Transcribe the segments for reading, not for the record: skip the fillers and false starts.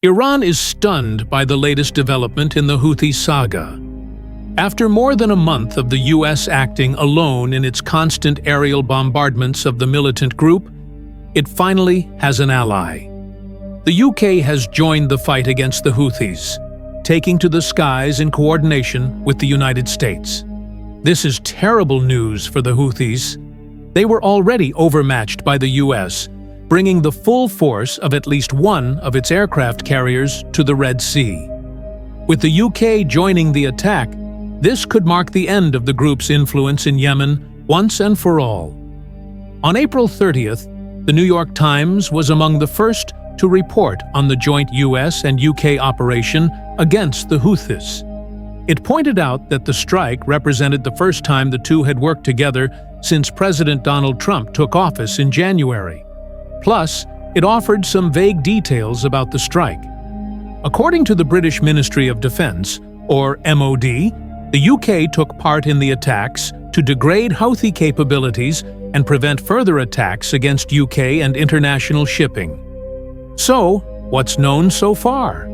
Iran is stunned by the latest development in the Houthi saga. After more than a month of the U.S. acting alone in its constant aerial bombardments of the militant group, it finally has an ally. The U.K. has joined the fight against the Houthis, taking to the skies in coordination with the United States. This is terrible news for the Houthis. They were already overmatched by the U.S., bringing the full force of at least one of its aircraft carriers to the Red Sea. With the U.K. joining the attack, this could mark the end of the group's influence in Yemen once and for all. On April 30th, the New York Times was among the first to report on the joint U.S. and U.K. operation against the Houthis. It pointed out that the strike represented the first time the two had worked together since President Donald Trump took office in January. Plus, it offered some vague details about the strike. According to the British Ministry of Defence, or MOD, the UK took part in the attacks to degrade Houthi capabilities and prevent further attacks against UK and international shipping. So, what's known so far?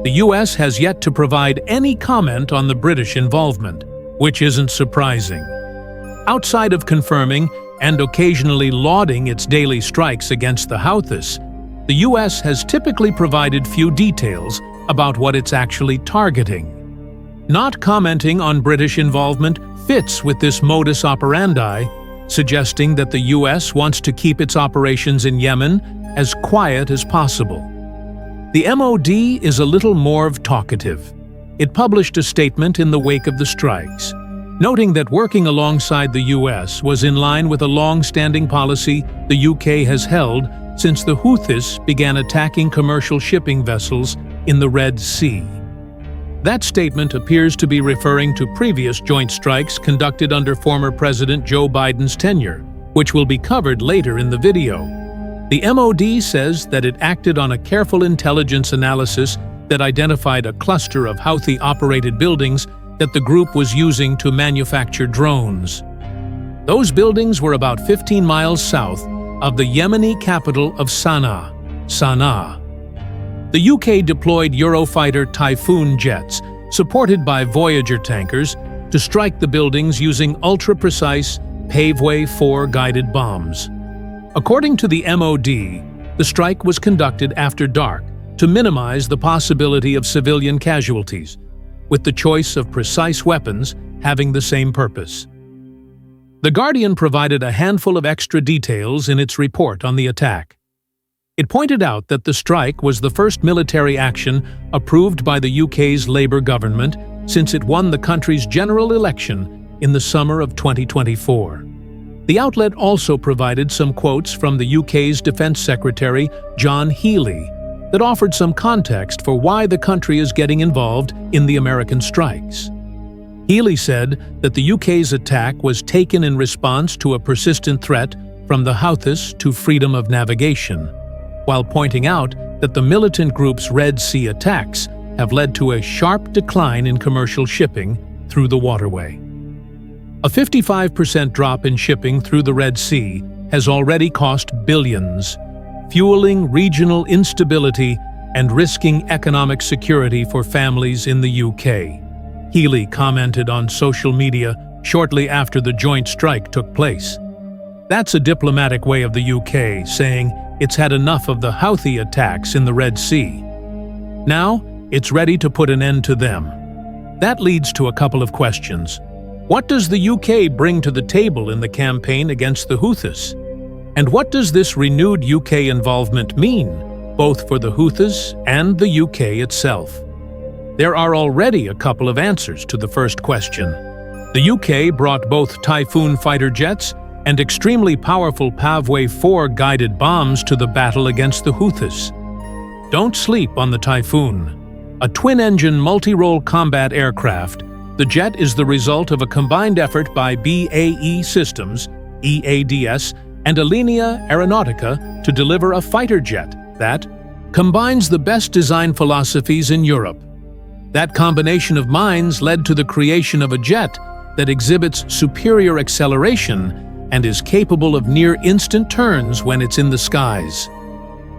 The US has yet to provide any comment on the British involvement, which isn't surprising. Outside of confirming and occasionally lauding its daily strikes against the Houthis, the US has typically provided few details about what it's actually targeting. Not commenting on British involvement fits with this modus operandi, suggesting that the US wants to keep its operations in Yemen as quiet as possible. The MOD is a little more talkative. It published a statement in the wake of the strikes, noting that working alongside the US was in line with a long-standing policy the UK has held since the Houthis began attacking commercial shipping vessels in the Red Sea. That statement appears to be referring to previous joint strikes conducted under former President Joe Biden's tenure, which will be covered later in the video. The MOD says that it acted on a careful intelligence analysis that identified a cluster of Houthi-operated buildings that the group was using to manufacture drones. Those buildings were about 15 miles south of the Yemeni capital of Sanaa. The UK deployed Eurofighter Typhoon jets, supported by Voyager tankers, to strike the buildings using ultra-precise Paveway IV guided bombs. According to the MOD, the strike was conducted after dark to minimize the possibility of civilian casualties, with the choice of precise weapons having the same purpose. The Guardian provided a handful of extra details in its report on the attack. It pointed out that the strike was the first military action approved by the UK's Labour government since it won the country's general election in the summer of 2024. The outlet also provided some quotes from the UK's Defence Secretary, John Healey, that offered some context for why the country is getting involved in the American strikes. Healey said that the UK's attack was taken in response to a persistent threat from the Houthis to freedom of navigation, while pointing out that the militant group's Red Sea attacks have led to a sharp decline in commercial shipping through the waterway. A 55% drop in shipping through the Red Sea has already cost billions, fueling regional instability and risking economic security for families in the UK. Healey commented on social media shortly after the joint strike took place. That's a diplomatic way of the UK saying it's had enough of the Houthi attacks in the Red Sea. Now, it's ready to put an end to them. That leads to a couple of questions. What does the UK bring to the table in the campaign against the Houthis? And what does this renewed UK involvement mean, both for the Houthis and the UK itself? There are already a couple of answers to the first question. The UK brought both Typhoon fighter jets and extremely powerful Paveway IV guided bombs to the battle against the Houthis. Don't sleep on the Typhoon. A twin-engine multi-role combat aircraft, the jet is the result of a combined effort by BAE Systems, EADS, and Alenia Aeronautica to deliver a fighter jet that combines the best design philosophies in Europe. That combination of minds led to the creation of a jet that exhibits superior acceleration and is capable of near-instant turns when it's in the skies.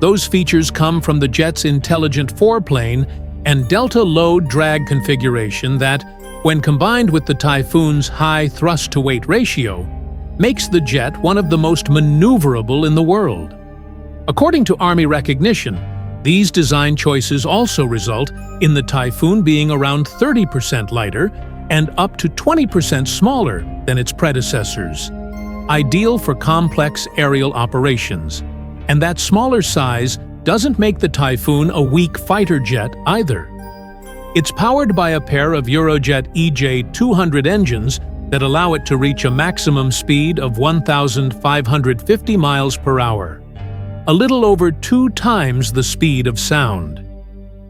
Those features come from the jet's intelligent foreplane and delta load drag configuration that, when combined with the Typhoon's high thrust-to-weight ratio, makes the jet one of the most maneuverable in the world. According to Army recognition, these design choices also result in the Typhoon being around 30% lighter and up to 20% smaller than its predecessors, ideal for complex aerial operations. And that smaller size doesn't make the Typhoon a weak fighter jet either. It's powered by a pair of Eurojet EJ200 engines that allow it to reach a maximum speed of 1,550 miles per hour, a little over 2 times the speed of sound.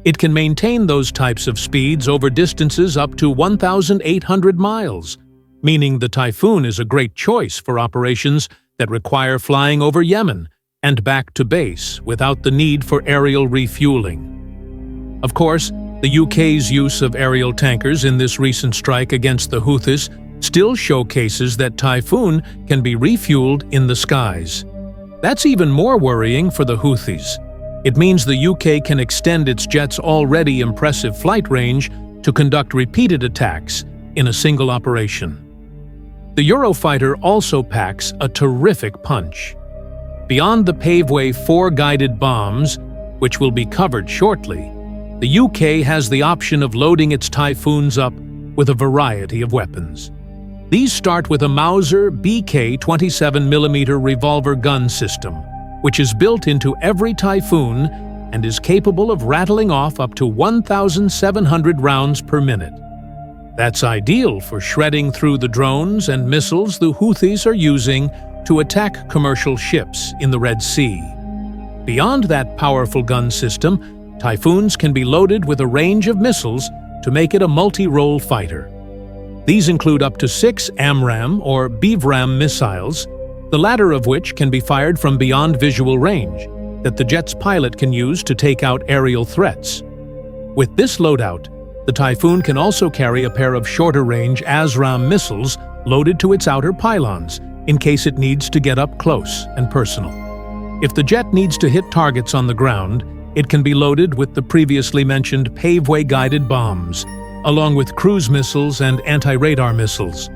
It can maintain those types of speeds over distances up to 1,800 miles, meaning the Typhoon is a great choice for operations that require flying over Yemen and back to base without the need for aerial refueling. Of course, the UK's use of aerial tankers in this recent strike against the Houthis still showcases that Typhoon can be refueled in the skies. That's even more worrying for the Houthis. It means the UK can extend its jet's already impressive flight range to conduct repeated attacks in a single operation. The Eurofighter also packs a terrific punch. Beyond the Paveway IV guided bombs, which will be covered shortly, the UK has the option of loading its Typhoons up with a variety of weapons. These start with a Mauser BK 27mm revolver gun system, which is built into every Typhoon and is capable of rattling off up to 1,700 rounds per minute. That's ideal for shredding through the drones and missiles the Houthis are using to attack commercial ships in the Red Sea. Beyond that powerful gun system, Typhoons can be loaded with a range of missiles to make it a multi-role fighter. These include up to 6 AMRAAM or BVRAAM missiles, the latter of which can be fired from beyond visual range, that the jet's pilot can use to take out aerial threats. With this loadout, the Typhoon can also carry a pair of shorter-range ASRAAM missiles loaded to its outer pylons, in case it needs to get up close and personal. If the jet needs to hit targets on the ground, it can be loaded with the previously mentioned Paveway-guided bombs, along with cruise missiles and anti-radar missiles.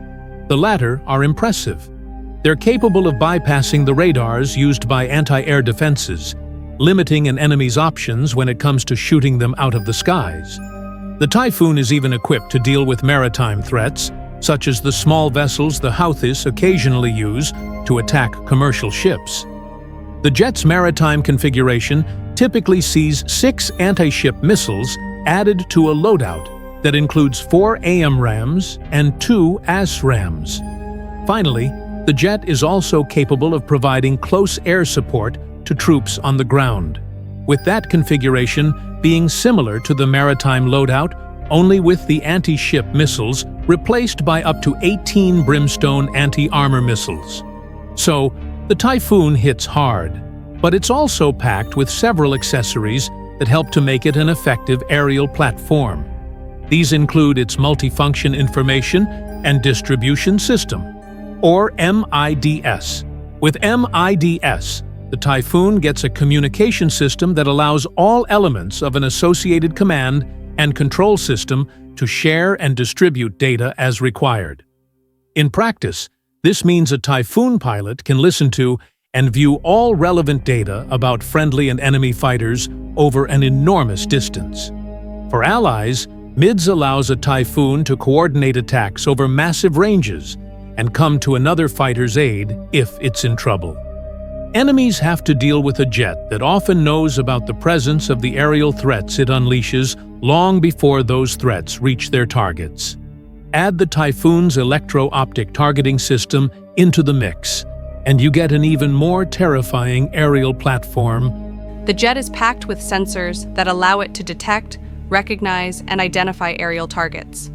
The latter are impressive. They're capable of bypassing the radars used by anti-air defenses, limiting an enemy's options when it comes to shooting them out of the skies. The Typhoon is even equipped to deal with maritime threats, such as the small vessels the Houthis occasionally use to attack commercial ships. The jet's maritime configuration typically sees 6 anti-ship missiles added to a loadout that includes 4 AMRAAMs and 2 ASRAAMs. Finally, the jet is also capable of providing close air support to troops on the ground, with that configuration being similar to the maritime loadout, only with the anti-ship missiles replaced by up to 18 Brimstone anti-armor missiles. So, the Typhoon hits hard, but it's also packed with several accessories that help to make it an effective aerial platform. These include its Multifunction Information and Distribution System, or MIDS. With MIDS, the Typhoon gets a communication system that allows all elements of an associated command and control system to share and distribute data as required. In practice, this means a Typhoon pilot can listen to and view all relevant data about friendly and enemy fighters over an enormous distance. For allies, MIDS allows a Typhoon to coordinate attacks over massive ranges and come to another fighter's aid if it's in trouble. Enemies have to deal with a jet that often knows about the presence of the aerial threats it unleashes long before those threats reach their targets. Add the Typhoon's electro-optic targeting system into the mix, and you get an even more terrifying aerial platform. The jet is packed with sensors that allow it to detect, recognize, and identify aerial targets.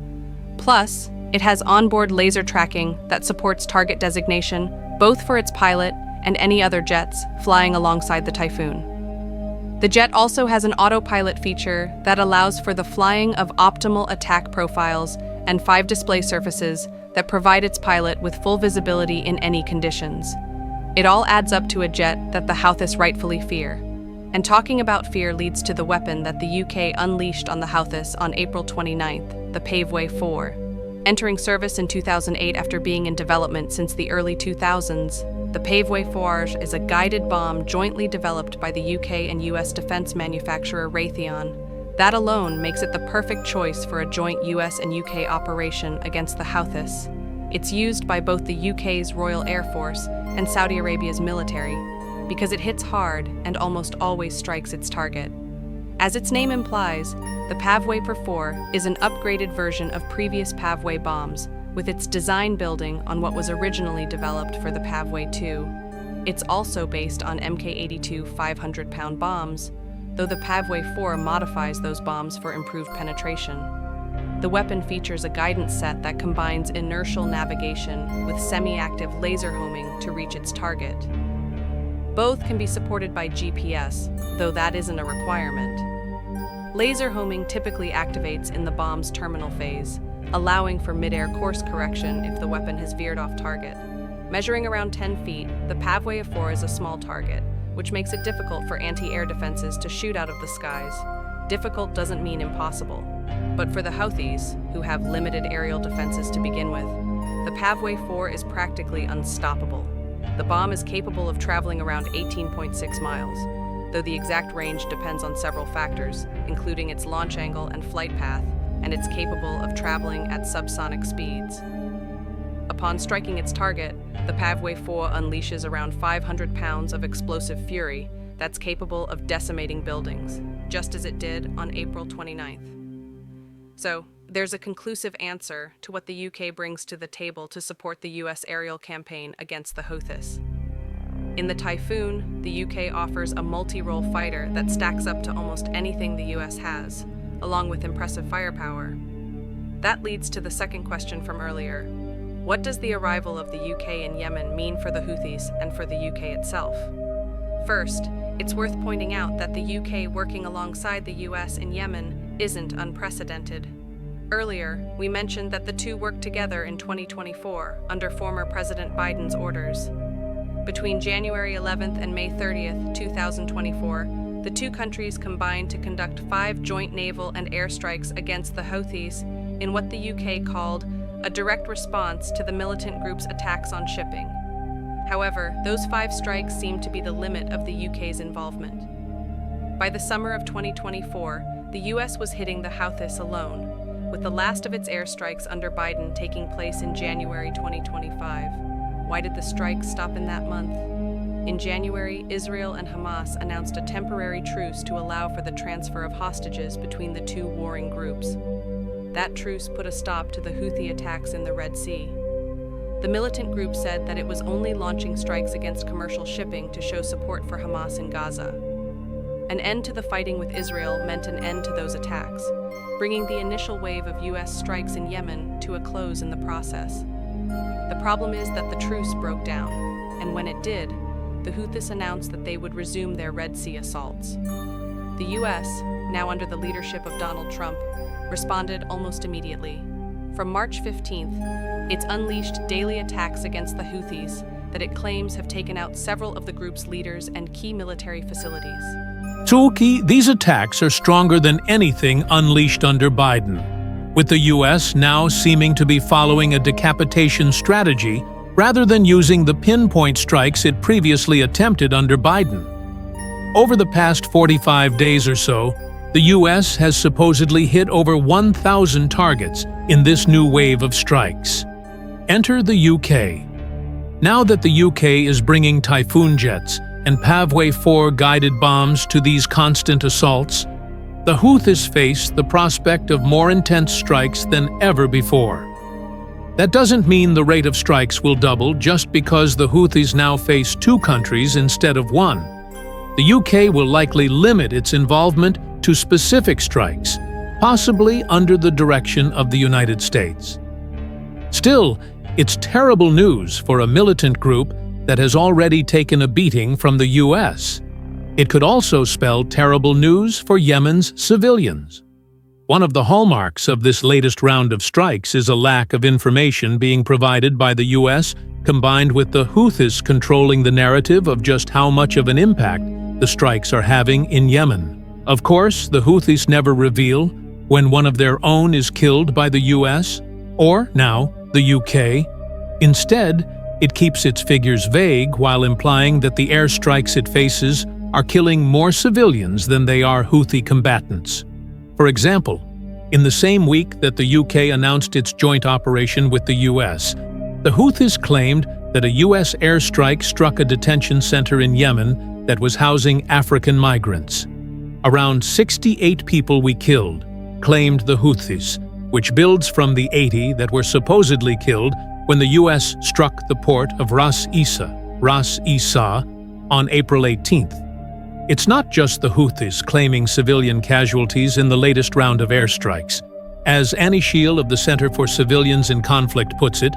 Plus, it has onboard laser tracking that supports target designation, both for its pilot and any other jets flying alongside the Typhoon. The jet also has an autopilot feature that allows for the flying of optimal attack profiles and 5 display surfaces that provide its pilot with full visibility in any conditions. It all adds up to a jet that the Houthis rightfully fear. And talking about fear leads to the weapon that the UK unleashed on the Houthis on April 29th, the Paveway IV. Entering service in 2008 after being in development since the early 2000s, the Paveway IV is a guided bomb jointly developed by the UK and US defense manufacturer Raytheon. That alone makes it the perfect choice for a joint US and UK operation against the Houthis. It's used by both the UK's Royal Air Force and Saudi Arabia's military because it hits hard and almost always strikes its target. As its name implies, the Paveway IV is an upgraded version of previous Paveway bombs, with its design building on what was originally developed for the Paveway II. It's also based on Mk-82 500-pound bombs, though the Paveway IV modifies those bombs for improved penetration. The weapon features a guidance set that combines inertial navigation with semi-active laser homing to reach its target. Both can be supported by GPS, though that isn't a requirement. Laser homing typically activates in the bomb's terminal phase, allowing for mid-air course correction if the weapon has veered off target. Measuring around 10 feet, the Paveway IV is a small target, which makes it difficult for anti-air defenses to shoot out of the skies. Difficult doesn't mean impossible. But for the Houthis, who have limited aerial defenses to begin with, the Paveway IV is practically unstoppable. The bomb is capable of traveling around 18.6 miles, though the exact range depends on several factors, including its launch angle and flight path, and it's capable of traveling at subsonic speeds. Upon striking its target, the Paveway IV unleashes around 500 pounds of explosive fury that's capable of decimating buildings, just as it did on April 29th. So, there's a conclusive answer to what the UK brings to the table to support the US aerial campaign against the Houthis. In the Typhoon, the UK offers a multi-role fighter that stacks up to almost anything the US has, along with impressive firepower. That leads to the second question from earlier. What does the arrival of the UK in Yemen mean for the Houthis and for the UK itself? First, it's worth pointing out that the UK working alongside the US in Yemen isn't unprecedented. Earlier, we mentioned that the two worked together in 2024 under former President Biden's orders. Between January 11th and May 30th, 2024, the two countries combined to conduct 5 joint naval and airstrikes against the Houthis in what the UK called a direct response to the militant group's attacks on shipping. However, those 5 strikes seem to be the limit of the UK's involvement. By the summer of 2024, the US was hitting the Houthis alone, with the last of its airstrikes under Biden taking place in January 2025. Why did the strikes stop in that month? In January, Israel and Hamas announced a temporary truce to allow for the transfer of hostages between the two warring groups. That truce put a stop to the Houthi attacks in the Red Sea. The militant group said that it was only launching strikes against commercial shipping to show support for Hamas in Gaza. An end to the fighting with Israel meant an end to those attacks, bringing the initial wave of US strikes in Yemen to a close in the process. The problem is that the truce broke down, and when it did, the Houthis announced that they would resume their Red Sea assaults. The US, now under the leadership of Donald Trump, responded almost immediately. From March 15th, it's unleashed daily attacks against the Houthis that it claims have taken out several of the group's leaders and key military facilities. Tulki, these attacks are stronger than anything unleashed under Biden, with the U.S. now seeming to be following a decapitation strategy rather than using the pinpoint strikes it previously attempted under Biden. Over the past 45 days or so, the U.S. has supposedly hit over 1,000 targets in this new wave of strikes. Enter the UK. Now that the UK is bringing Typhoon jets and Paveway IV guided bombs to these constant assaults, the Houthis face the prospect of more intense strikes than ever before. That doesn't mean the rate of strikes will double just because the Houthis now face 2 countries instead of 1. The UK will likely limit its involvement to specific strikes, possibly under the direction of the United States. Still, it's terrible news for a militant group that has already taken a beating from the U.S. It could also spell terrible news for Yemen's civilians. One of the hallmarks of this latest round of strikes is a lack of information being provided by the U.S., combined with the Houthis controlling the narrative of just how much of an impact the strikes are having in Yemen. Of course, the Houthis never reveal when one of their own is killed by the U.S. or, now, the U.K. Instead, it keeps its figures vague while implying that the airstrikes it faces are killing more civilians than they are Houthi combatants. For example, in the same week that the UK announced its joint operation with the US, the Houthis claimed that a US airstrike struck a detention center in Yemen that was housing African migrants. Around 68 people we killed, claimed the Houthis, which builds from the 80 that were supposedly killed when the US struck the port of Ras Isa, on April 18th. It's not just the Houthis claiming civilian casualties in the latest round of airstrikes. As Annie Shiel of the Center for Civilians in Conflict puts it,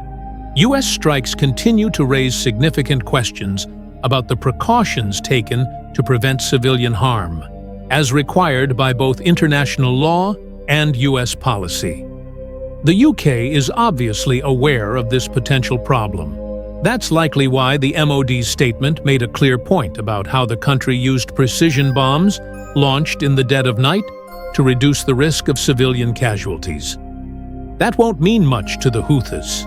U.S. strikes continue to raise significant questions about the precautions taken to prevent civilian harm, as required by both international law and U.S. policy. The U.K. is obviously aware of this potential problem. That's likely why the MOD's statement made a clear point about how the country used precision bombs, launched in the dead of night, to reduce the risk of civilian casualties. That won't mean much to the Houthis.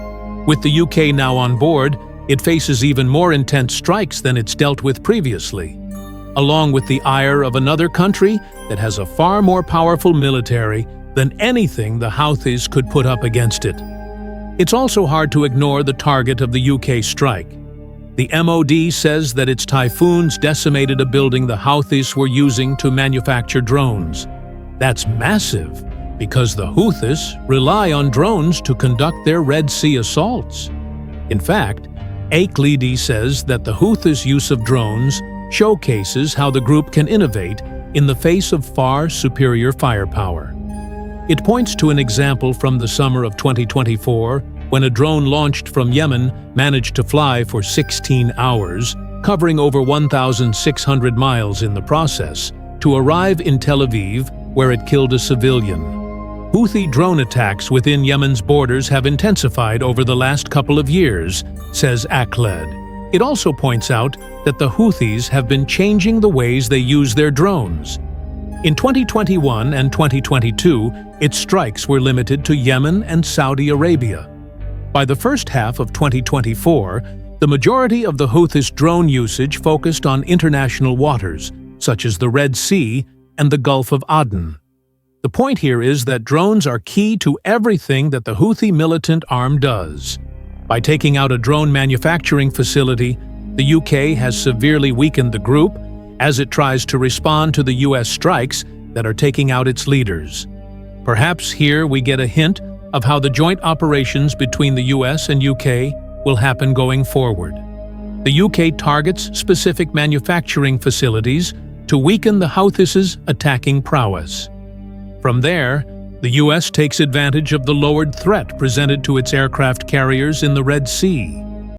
With the UK now on board, it faces even more intense strikes than it's dealt with previously, along with the ire of another country that has a far more powerful military than anything the Houthis could put up against it. It's also hard to ignore the target of the UK strike. The MOD says that its typhoons decimated a building the Houthis were using to manufacture drones. That's massive, because the Houthis rely on drones to conduct their Red Sea assaults. In fact, Airstrike says that the Houthis' use of drones showcases how the group can innovate in the face of far superior firepower. It points to an example from the summer of 2024 when a drone launched from Yemen managed to fly for 16 hours, covering over 1,600 miles in the process, to arrive in Tel Aviv, where it killed a civilian. Houthi drone attacks within Yemen's borders have intensified over the last couple of years, says Akhled. It also points out that the Houthis have been changing the ways they use their drones. In 2021 and 2022, its strikes were limited to Yemen and Saudi Arabia. By the first half of 2024, the majority of the Houthis' drone usage focused on international waters, such as the Red Sea and the Gulf of Aden. The point here is that drones are key to everything that the Houthi militant arm does. By taking out a drone manufacturing facility, the UK has severely weakened the group as it tries to respond to the US strikes that are taking out its leaders. Perhaps here we get a hint of how the joint operations between the US and UK will happen going forward. The UK targets specific manufacturing facilities to weaken the Houthis' attacking prowess. From there, the US takes advantage of the lowered threat presented to its aircraft carriers in the Red Sea.